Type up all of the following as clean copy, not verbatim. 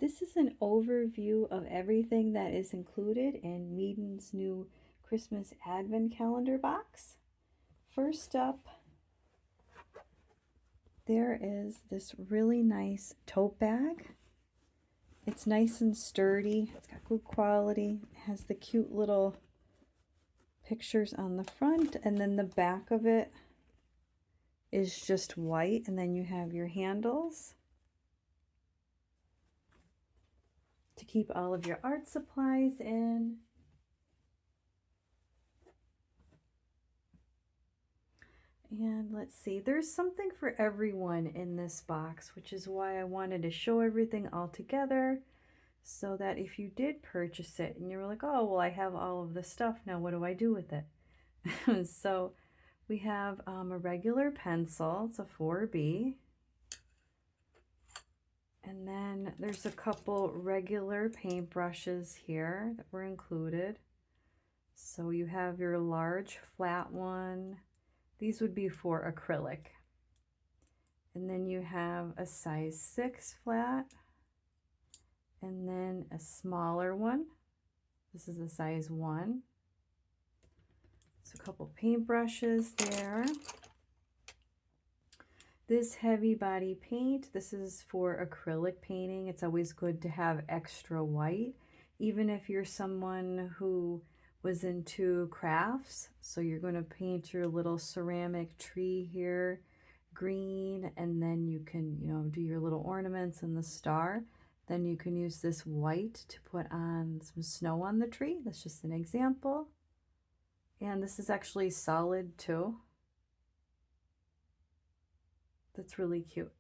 This is an overview of everything that is included in Meeden's new Christmas Advent Calendar box. First up, there is this really nice tote bag. It's nice and sturdy. It's got good quality. It has the cute little pictures on the front, and then the back of it is just white, and then you have your handles to keep all of your art supplies in. And let's see, there's something for everyone in this box, which is why I wanted to show everything all together, so that if you did purchase it and you were like, oh, well, I have all of this stuff, now what do I do with it? So we have a regular pencil, it's a 4B. And then there's a couple regular paint brushes here that were included. So you have your large flat one. These would be for acrylic. And then you have a size 6 flat, and then a smaller one. This is a size 1. So a couple paint brushes there. This heavy body paint, this is for acrylic painting. It's always good to have extra white, even if you're someone who was into crafts. So you're going to paint your little ceramic tree here green, and then you can, do your little ornaments and the star. Then you can use this white to put on some snow on the tree. That's just an example. And this is actually solid too. That's really cute.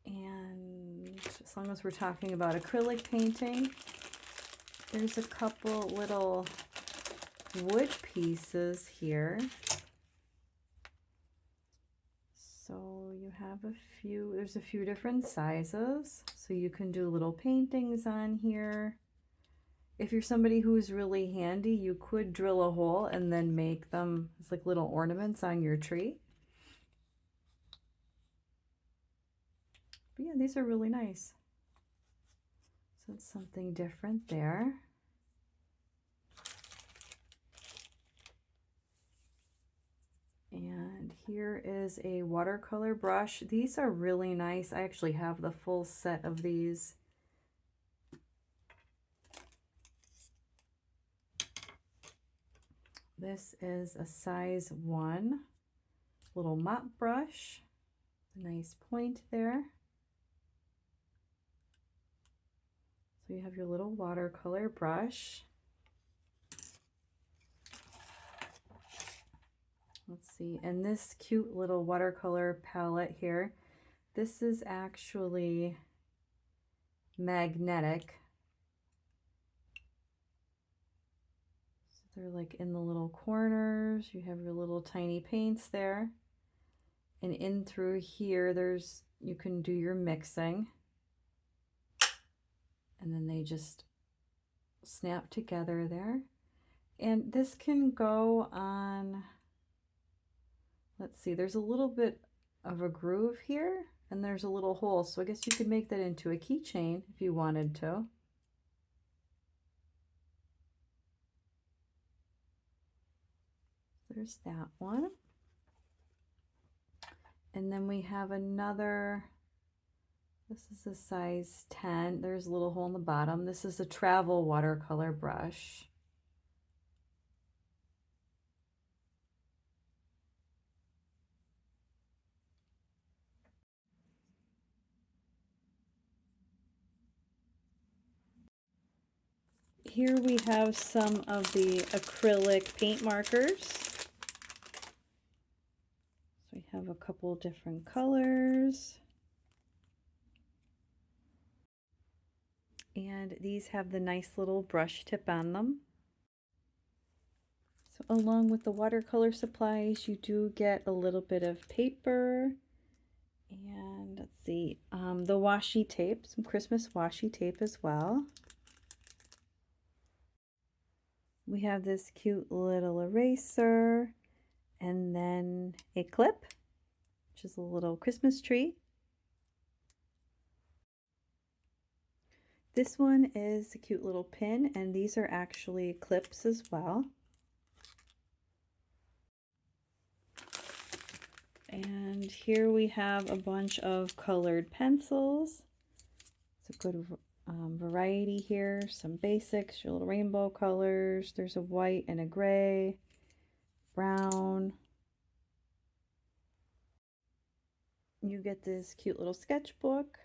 And as long as we're talking about acrylic painting, there's a couple little wood pieces here. So you have there's a few different sizes. So you can do little paintings on here. If you're somebody who's really handy, you could drill a hole and then make them as like little ornaments on your tree. But yeah, these are really nice. So it's something different there. And here is a watercolor brush. These are really nice. I actually have the full set of these. This is a size 1 little mop brush. A nice point there. So you have your little watercolor brush. Let's see, and this cute little watercolor palette here, this is actually magnetic. They're like in the little corners. You have your little tiny paints there. And in through here, you can do your mixing. And then they just snap together there. And this can go on, let's see, there's a little bit of a groove here, and there's a little hole. So I guess you could make that into a keychain if you wanted to. There's that one. And then we have another, this is a size 10. There's a little hole in the bottom. This is a travel watercolor brush. Here we have some of the acrylic paint markers. So we have a couple different colors. And these have the nice little brush tip on them. So along with the watercolor supplies, you do get a little bit of paper. And let's see, the washi tape, some Christmas washi tape as well. We have this cute little eraser, and then a clip, which is a little Christmas tree. This one is a cute little pin, and these are actually clips as well. And here we have a bunch of colored pencils. It's a good variety here. Some basics, your little rainbow colors. There's a white and a gray, brown. You get this cute little sketchbook.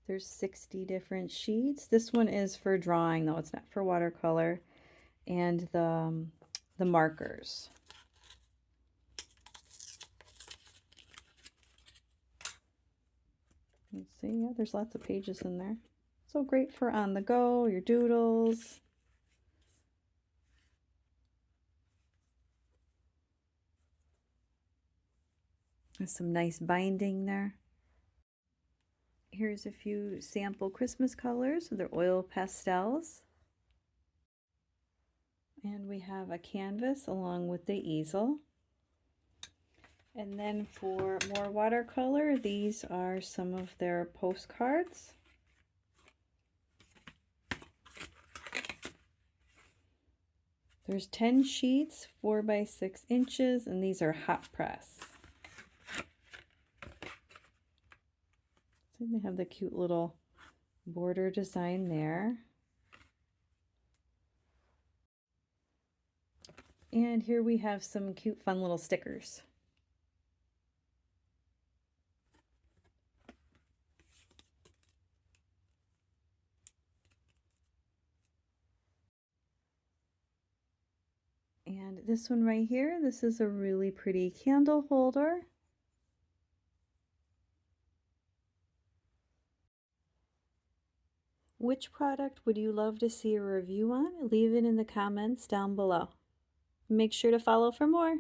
There's 60 different sheets. This one is for drawing though, it's not for watercolor. And the markers. Let's see, yeah, there's lots of pages in there. So great for on the go, your doodles. There's some nice binding there. Here's a few sample Christmas colors. They're oil pastels. And we have a canvas along with the easel. And then for more watercolor, these are some of their postcards. There's 10 sheets, 4 by 6 inches, and these are hot press. So they have the cute little border design there. And here we have some cute, fun little stickers. And this one right here, this is a really pretty candle holder. Which product would you love to see a review on? Leave it in the comments down below. Make sure to follow for more.